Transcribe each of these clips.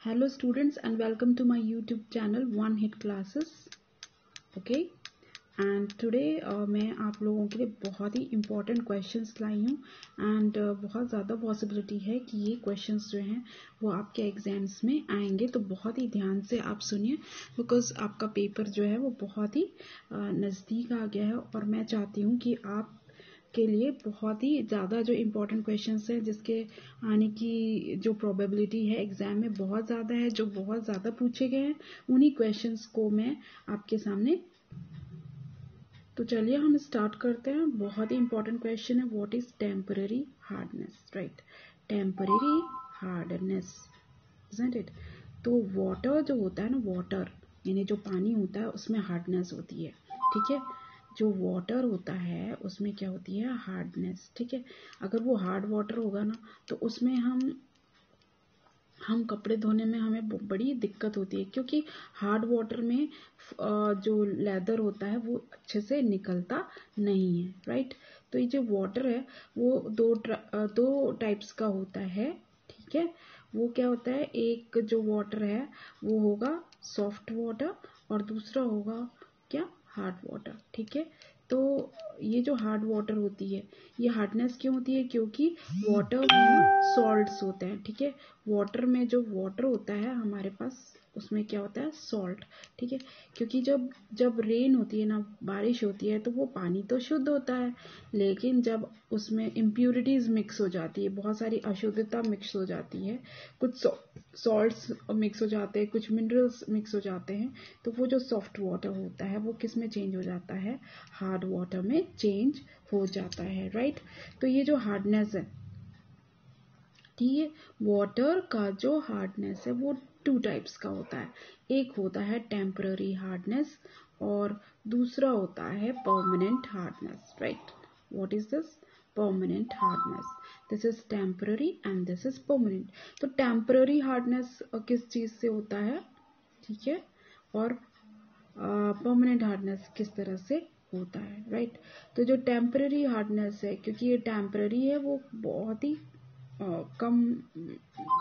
Hello students and welcome to my YouTube channel One Hit Classes. Okay, and today मैं आप लोगों के लिए बहुत ही important questions लाई हूँ and बहुत ज़्यादा possibility है कि ये questions जो हैं वो आपके exams में आएंगे, तो बहुत ही ध्यान से आप सुनिए because आपका paper जो है वो बहुत ही नज़दीक आ गया है और मैं चाहती हूँ कि आप के लिए बहुत ही ज़्यादा जो इम्पोर्टेंट क्वेश्चंस हैं जिसके आने की जो प्रोबेबिलिटी है एग्ज़ाम में बहुत ज़्यादा है, जो बहुत ज़्यादा पूछे गए हैं, उन्हीं क्वेश्चंस को मैं आपके सामने। तो चलिए हम स्टार्ट करते हैं। बहुत ही इम्पोर्टेंट क्वेश्चन है, what is temporary hardness, right? Temporary hardness, isn't it? तो वाटर जो होता है ना, वाटर यानी जो पानी होता है उसमें हार्डनेस होती है, ठीक है? जो वाटर होता है उसमें क्या होती है? हार्डनेस, ठीक है? अगर वो हार्ड वाटर होगा ना तो उसमें हम कपड़े धोने में हमें बड़ी दिक्कत होती है, क्योंकि हार्ड वाटर में जो लेदर होता है वो अच्छे से निकलता नहीं है, राइट? तो ये जो वाटर है वो दो टाइप्स का होता है, ठीक है? वो क्या होता है, एक जो वाटर है वो होगा सॉफ्ट वाटर और दूसरा होगा क्या? हार्ड वाटर, ठीक है? तो ये जो हार्ड वाटर होती है ये हार्डनेस क्यों होती है? क्योंकि वाटर में ना सॉल्ट्स होते हैं, ठीक है? वाटर में जो वाटर होता है हमारे पास उसमें क्या होता है? सॉल्ट, ठीक है? क्योंकि जब रेन होती है ना, बारिश होती है, तो वो पानी तो शुद्ध होता है, लेकिन जब उसमें इम्प्यूरिटीज मिक्स हो जाती है, बहुत सारी अशुद्धता मिक्स हो जाती है, कुछ सॉल्ट्स मिक्स हो जाते हैं, कुछ मिनरल्स मिक्स हो जाते हैं, तो वो जो सॉफ्ट वाटर होता है वो किस में चेंज हो जाता है? हार्ड वाटर में चेंज हो जाता है, राइट? तो ये जो हार्डनेस है, ठीक है, वाटर का जो हार्डनेस है वो टू टाइप्स का होता है। एक होता है टेम्पररी हार्डनेस और दूसरा होता है permanent hardness, right? What is this? Permanent hardness. This is temporary and this is permanent. तो टेम्पररी हार्डनेस किस चीज से होता है, ठीक है? और परमानेंट हार्डनेस किस तरह से होता है, राइट? तो जो टेम्पररी हार्डनेस है, क्योंकि ये टेम्पररी है, वो बहुत ही कम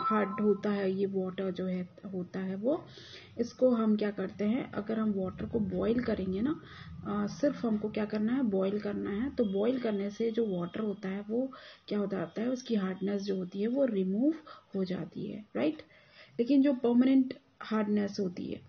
हार्ड होता है, ये वाटर जो है होता है वो, इसको हम क्या करते हैं, अगर हम वाटर को बॉईल करेंगे ना, सिर्फ हमको क्या करना है? बॉईल करना है। तो बॉईल करने से जो वाटर होता है वो क्या हो जाता है? उसकी हार्डनेस जो होती है वो रिमूव हो जाती है, राइट? लेकिन जो परमानेंट हार्डनेस होती है,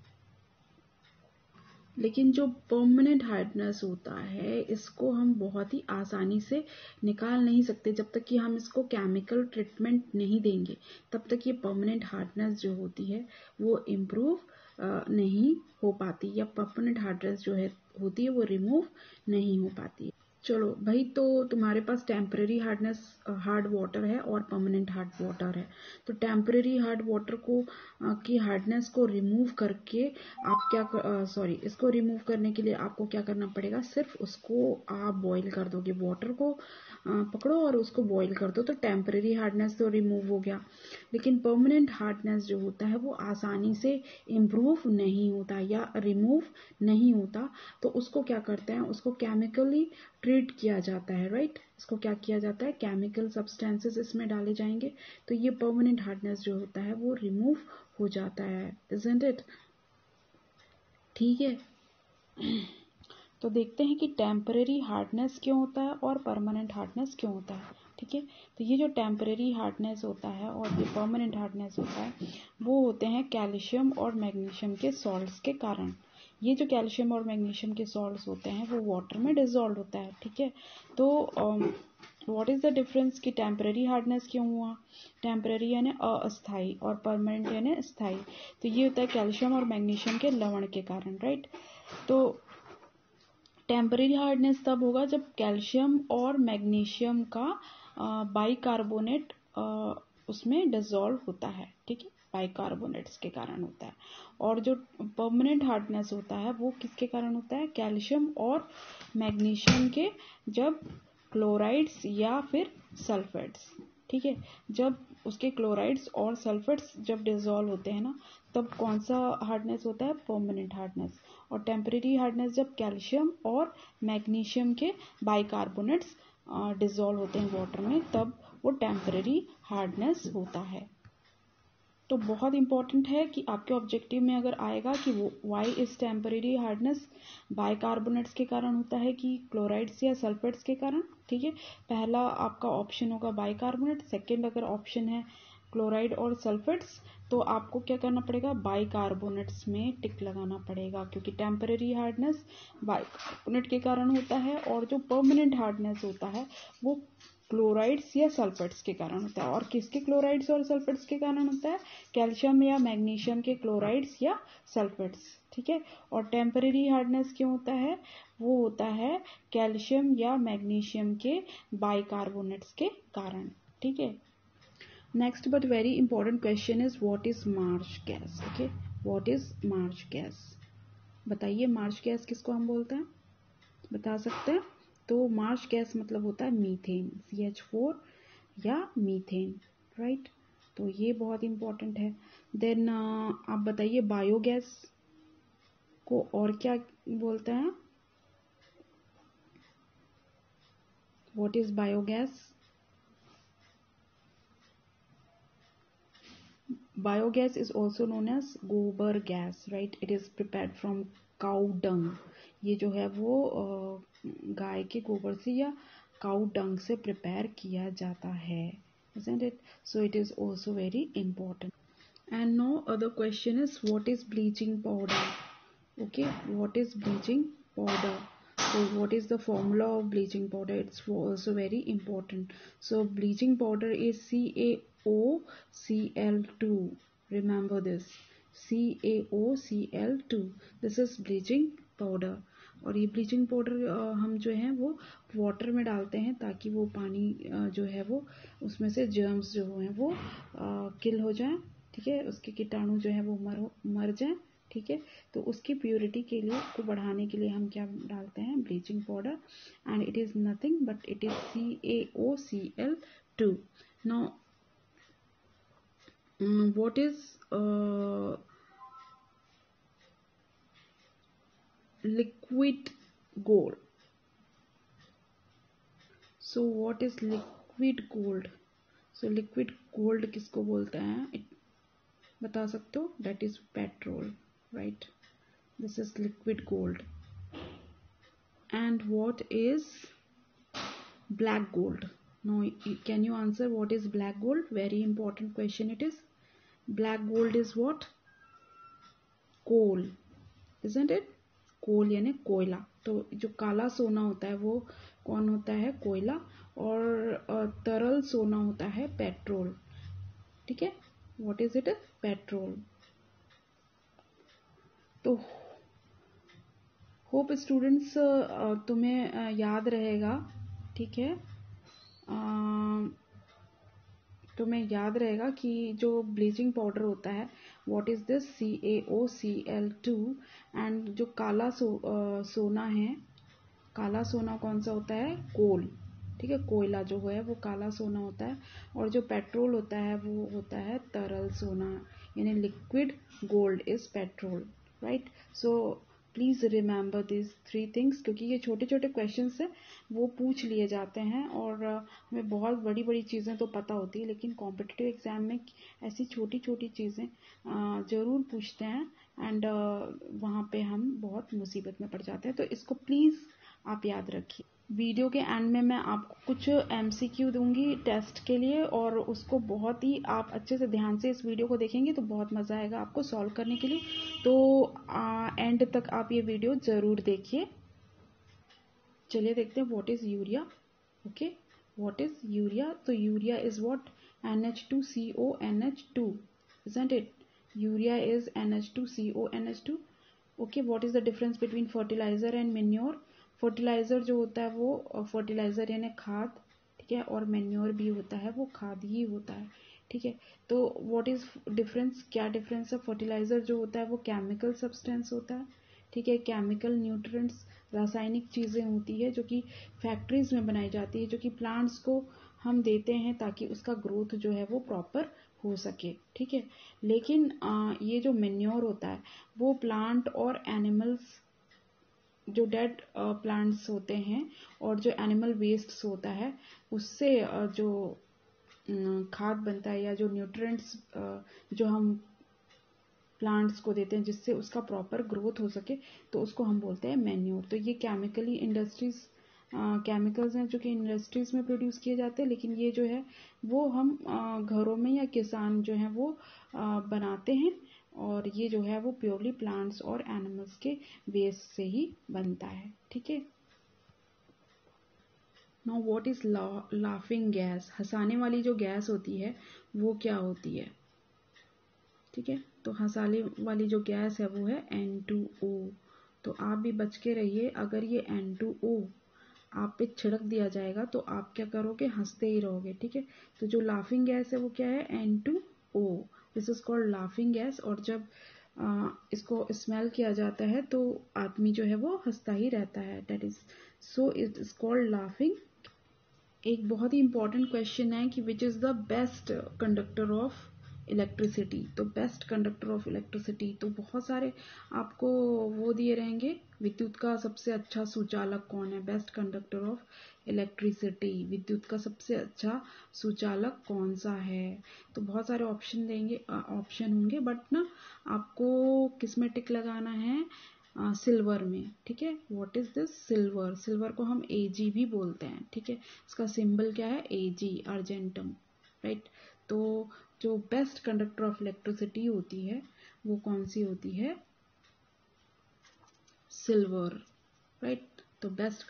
लेकिन जो परमानेंट हार्डनेस होता है इसको हम बहुत ही आसानी से निकाल नहीं सकते। जब तक कि हम इसको केमिकल ट्रीटमेंट नहीं देंगे तब तक ये परमानेंट हार्डनेस जो होती है वो इम्प्रूव नहीं हो पाती, या परमानेंट हार्डनेस जो है होती है वो रिमूव नहीं हो पाती है। चलो भाई, तो तुम्हारे पास टेम्पररी हार्डनेस हार्ड वाटर है और परमानेंट हार्ड वाटर है। तो टेम्पररी हार्ड वाटर को की हार्डनेस को रिमूव करके आप क्या सॉरी इसको रिमूव करने के लिए आपको क्या करना पड़ेगा? सिर्फ उसको आप बॉईल कर दोगे, वाटर को पकड़ो और उसको बॉईल कर दो, तो टेम्पररी हार्डनेस तो रिमूव हो गया। लेकिन परमानेंट हार्डनेस जो होता है वो आसानी से इम्प्रूव नहीं होता या रिमूव नहीं होता, तो उसको क्या करते हैं? उसको केमिकली ट्रीट किया जाता है, राइट? इसको क्या किया जाता है? केमिकल सब्सटेंसेस इसमें डाले जाएंगे, तो ये परमानेंट हार्डनेस जो होता है वो रिमूव हो जाता है, इजंट इट? ठीक है, तो देखते हैं कि टेम्पररी हार्डनेस क्यों होता है और परमानेंट हार्डनेस क्यों होता है, ठीक है? तो ये जो टेम्पररी हार्डनेस होता है और ये परमानेंट हार्डनेस होता है वो होते हैं कैल्शियम और मैग्नीशियम के सॉल्ट्स के कारण। ये जो कैल्शियम और मैग्नीशियम के सॉल्ट्स होते हैं वो वाटर में डिजॉल्व होता है, ठीक है? तो व्हाट इज द डिफरेंस कि टेम्पररी हार्डनेस क्यों हुआ? टेम्पररी यानी अस्थाई और परमानेंट यानी स्थायी। तो ये होता है कैल्शियम और मैग्नीशियम के लवण के कारण, राइट? तो टेम्पररी हार्डनेस तब होगा जब कैल्शियम और मैग्नीशियम का बाइकार्बोनेट उसमें डिसॉल्व होता है, ठीक है? बाइकार्बोनेट्स के कारण होता है। और जो परमानेंट हार्डनेस होता है वो किसके कारण होता है? कैल्शियम और मैग्नीशियम के जब क्लोराइड्स या फिर सल्फेट्स, ठीक है, जब उसके क्लोराइड्स और सल्फेट्स जब डिसॉल्व होते हैं ना, तब कौन सा हार्डनेस होता है? Permanent hardness. और टेम्परेरी हार्डनेस जब कैल्शियम और मैग्नीशियम के बाइकार्बोनेट्स डिसॉल्व होते हैं वाटर में, तब वो टेम्परेरी हार्डनेस होता है, तो बहुत इंपॉर्टेंट है कि आपके ऑब्जेक्टिव में अगर आएगा कि वो Y is temporary hardness bicarbonates के कारण होता है कि क्लोराइड्स या सल्फेट्स के कारण, ठीक है। पहला आपका ऑप्शन होगा बाइकार्बोनेट, सेकंड अगर ऑप्शन है क्लोराइड और सल्फेट्स तो आपको क्या करना पड़ेगा, बाइकार्बोनेट्स में टिक लगाना पड़ेगा, क्योंकि टेम्परेरी हार्डनेस बाइकार्बोनेट के कारण होता है और जो परमानेंट हार्डनेस होता है वो क्लोराइड्स या सल्फेट्स के कारण होता है। और किसके क्लोराइड्स और सल्फेट्स के कारण होता है, कैल्शियम या मैग्नीशियम के क्लोराइड्स या सल्फेट्स, ठीक है। और टेम्परेरी हार्डनेस क्यों होता है, वो होता है कैल्शियम या मैग्नीशियम के बाइकार्बोनेट्स के कारण, ठीक है। Next but very important question is what is Marsh gas, okay. What is Marsh gas, बताइए मार्श गैस किसको हम बोलते हैं, बता सकते हैं। तो मार्श गैस मतलब होता है मीथेन, CH4 या मीथेन, राइट। तो ये बहुत इंपॉर्टेंट है। देन आप बताइए बायोगैस को और क्या बोलते हैं, what is biogas. Biogas is also known as गोबर gas, right. It is prepared from cow dung, ये जो है वो गाय के गोबर से या काउ डंग से प्रिपेयर किया जाता है, isn't it? So it is also very important. And no other question is what is bleaching powder, okay, what is bleaching powder. So what is the formula of bleaching powder, it's also very important. So bleaching powder is CaOCl2, remember this, CaOCl2, this is bleaching powder. और ये bleaching powder हम जो है वो water में डालते हैं ताकि वो पानी जो है वो उसमें से जर्म्स जो हैं वो किल हो जाएं, ठीक है, उसके कीटाणु जो है वो मर जाएं, ठीक है। तो उसकी प्योरिटी के लिए को बढ़ाने के लिए हम क्या डालते हैं, bleaching powder, and it is nothing but it is CaOCl2. Now what is liquid gold. So what is liquid gold? So liquid gold किसको बोलते हैं, बता सकते हो, that is petrol, right? This is liquid gold. And what is black gold? Now can you answer what is black gold? Very important question it is. Black gold is what? Coal, isn't it? कोल यानी कोयला। तो जो काला सोना होता है वो कौन होता है, कोयला। और तरल सोना होता है पेट्रोल, ठीक है। What is it, petrol. तो होप स्टूडेंट्स तुम्हें याद रहेगा, ठीक है, तुम्हें याद रहेगा कि जो ब्लीचिंग पाउडर होता है what is this, CaOCl2। And जो काला सोना है, काला सोना कौन सा होता है, कोल, ठीक है, कोयला जो है वो काला सोना होता है। और जो पेट्रोल होता है वो होता है तरल सोना, यानी liquid gold is petrol, right. So please remember this 3 things, क्योंकि ये छोटे छोटे क्वेश्चंस हैं वो पूछ लिए जाते हैं। और हमें बहुत बड़ी बड़ी चीज़ें तो पता होती है, लेकिन कॉम्पिटिटिव एग्जाम में ऐसी छोटी छोटी चीज़ें ज़रूर पूछते हैं, एंड वहाँ पे हम बहुत मुसीबत में पड़ जाते हैं। तो इसको प्लीज़ आप याद रखिए। वीडियो के एंड में मैं आपको कुछ MCQ दूंगी टेस्ट के लिए, और उसको बहुत ही आप अच्छे से ध्यान से इस वीडियो को देखेंगे तो बहुत मज़ा आएगा आपको सॉल्व करने के लिए। तो एंड तक आप ये वीडियो ज़रूर देखिए। चलिए देखते हैं what is urea, okay. What is urea, तो urea is what, NH2CONH2, isn't it? Urea is NH2CONH2, okay. What is the difference between fertiliser and manure. Fertiliser जो होता है वो फर्टिलाइजर यानी खाद, ठीक है, और मेन्योर भी होता है वो खाद ही होता है, ठीक है। तो व्हाट इज डिफरेंस, क्या डिफरेंस है, फर्टिलाइजर जो होता है वो केमिकल सब्सटेंस होता है, ठीक है, केमिकल न्यूट्रिएंट्स, रासायनिक चीज़ें होती है जो कि फैक्ट्रीज में बनाई जाती है, जो कि प्लांट्स को हम देते हैं ताकि उसका ग्रोथ जो है वो प्रॉपर हो सके, ठीक है। लेकिन ये जो मेन्योर होता है वो प्लांट और एनिमल्स, जो डेड प्लांट्स होते हैं और जो एनिमल वेस्ट होता है उससे जो खाद बनता है या जो न्यूट्रिएंट्स जो हम प्लांट्स को देते हैं जिससे उसका प्रॉपर ग्रोथ हो सके, तो उसको हम बोलते हैं मैन्योर। तो ये केमिकल्स हैं जो कि इंडस्ट्रीज में प्रोड्यूस किए जाते हैं, लेकिन ये जो है वो हम घरों में या किसान जो हैं वो बनाते हैं, और ये जो है वो प्योरली प्लांट्स और एनिमल्स के वेस्ट से ही बनता है। ठीक है। Now what is laughing gas? हंसाने वाली जो गैस होती है वो क्या होती है? ठीक है, तो हंसाने वाली जो गैस है वो है N2O। तो आप भी बच के रहिए, अगर ये N2O आप पे छिड़क दिया जाएगा तो आप क्या करोगे? हंसते ही रहोगे। ठीक है, तो जो लाफिंग गैस है वो क्या है? N2O। This is called laughing gas. और जब इसको स्मेल किया जाता है तो आदमी जो है वो हंसता ही रहता है। That is so it is called laughing. एक बहुत ही इंपॉर्टेंट क्वेश्चन है कि which is the best conductor of electricity. तो बेस्ट कंडक्टर ऑफ इलेक्ट्रिसिटी, तो बहुत सारे आपको वो दिए रहेंगे, विद्युत का सबसे अच्छा सुचालक कौन है? बेस्ट कंडक्टर ऑफ इलेक्ट्रिसिटी, विद्युत का सबसे अच्छा सुचालक कौन सा है? तो बहुत सारे ऑप्शन होंगे, बट ना आपको किस में टिक लगाना है? सिल्वर में। ठीक है, what is this? Silver. Silver को हम Ag भी बोलते हैं। ठीक है, इसका सिंबल क्या है? Ag, argentum. राइट। तो जो बेस्ट कंडक्टर ऑफ इलेक्ट्रिसिटी होती है वो कौन सी होती है? सिल्वर। राइट। तो best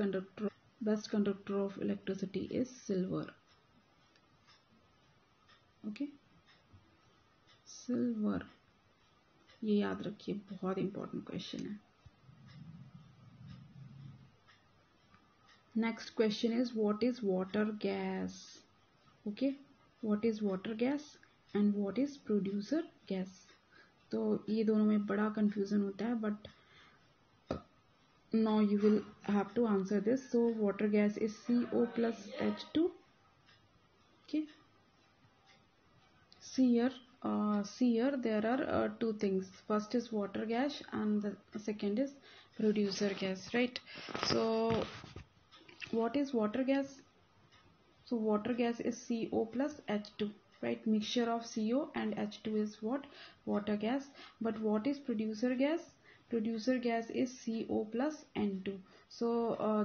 conductor of electricity is silver. Okay, silver, ये याद रखिए, बहुत इंपॉर्टेंट क्वेश्चन है। Next question is what is water gas? Okay, what is water gas and what is producer gas? तो ये दोनों में बड़ा कंफ्यूजन होता है, but now you will have to answer this. So water gas is CO plus H2. Okay, see here there are two things. First is water gas and the second is producer gas, right? So what is water gas? So water gas is CO plus H2, right? Mixture of CO and H2 is what? Water gas. But what is producer gas? Producer gas is CO plus N2. So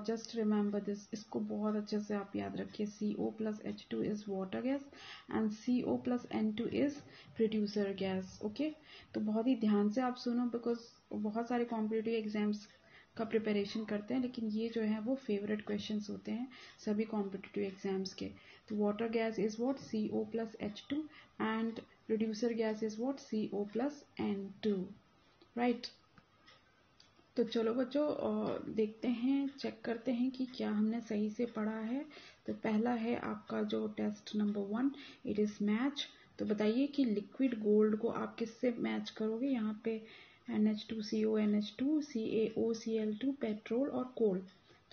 just remember this, इसको बहुत अच्छे से आप याद रखिए। CO plus H2 is water gas and CO plus N2 is producer gas. Okay, तो बहुत ही ध्यान से आप सुनो, because बहुत सारे कॉम्पिटिटिव एग्जाम्स का प्रिपरेशन करते हैं, लेकिन ये जो है वो फेवरेट क्वेश्चंस होते हैं सभी कॉम्पिटिटिव एग्जाम्स के। तो water gas is what? CO plus H2 and producer gas is what? CO plus N2, right. तो चलो बच्चों, देखते हैं, चेक करते हैं कि क्या हमने सही से पढ़ा है। तो पहला है आपका जो test number 1, it is match. तो बताइए कि लिक्विड गोल्ड को आप किससे मैच करोगे? यहाँ पे NH2CO, NH2, CaO, Cl2, petrol और कोल।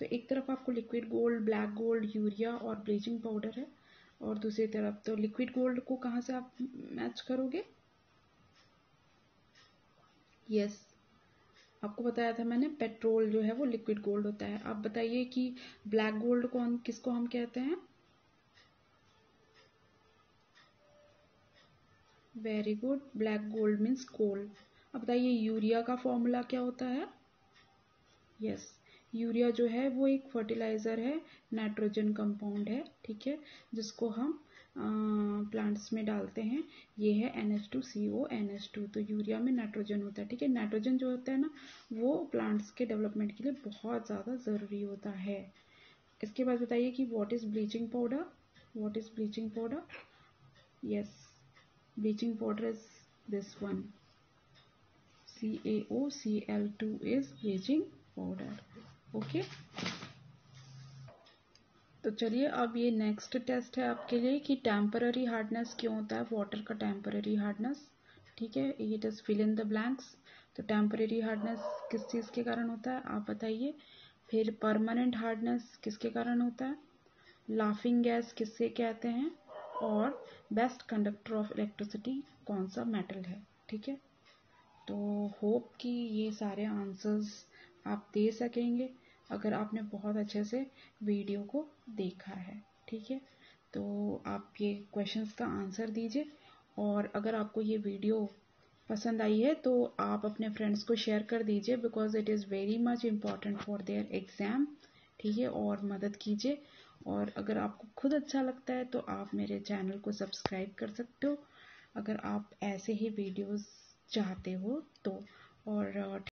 तो एक तरफ आपको liquid gold, black gold, urea और ब्लीचिंग पाउडर है, और दूसरी तरफ तो लिक्विड गोल्ड को कहाँ से आप मैच करोगे? यस, आपको बताया था मैंने, पेट्रोल जो है वो लिक्विड गोल्ड होता है। आप बताइए कि ब्लैक गोल्ड को किसको हम कहते हैं? Very good, black gold means coal. अब बताइए यूरिया का फॉर्मूला क्या होता है? यस, यूरिया जो है वो एक फर्टिलाइजर है, नाइट्रोजन कंपाउंड है। ठीक है, जिसको हम प्लांट्स में डालते हैं। ये है NH2CO, NH2। तो यूरिया में नाइट्रोजन होता है। ठीक है, नाइट्रोजन जो होता है ना वो प्लांट्स के डेवलपमेंट के लिए बहुत ज़्यादा ज़रूरी होता है। इसके बाद बताइए कि what is bleaching powder? What is bleaching powder? Yes, bleaching powder is this one, CaOCl2 is bleaching powder. Okay, तो चलिए अब ये नेक्स्ट टेस्ट है आपके लिए कि टेम्पररी हार्डनेस क्यों होता है वाटर का? टेम्पररी हार्डनेस, ठीक है, it is fill in the blanks. तो टेम्पररी हार्डनेस किस चीज़ के कारण होता है आप बताइए। फिर परमानेंट हार्डनेस किसके कारण होता है? लाफिंग गैस किससे कहते हैं? और बेस्ट कंडक्टर ऑफ इलेक्ट्रिसिटी कौन सा मेटल है? ठीक है, तो होप कि ये सारे आंसर्स आप दे सकेंगे अगर आपने बहुत अच्छे से वीडियो को देखा है। ठीक है, तो आप ये क्वेश्चंस का आंसर दीजिए। और अगर आपको ये वीडियो पसंद आई है तो आप अपने फ्रेंड्स को शेयर कर दीजिए, because it is very much important for their exam. ठीक है, और मदद कीजिए। और अगर आपको खुद अच्छा लगता है तो आप मेरे चैनल को सब्सक्राइब कर सकते हो, अगर आप ऐसे ही वीडियोस चाहते हो तो। और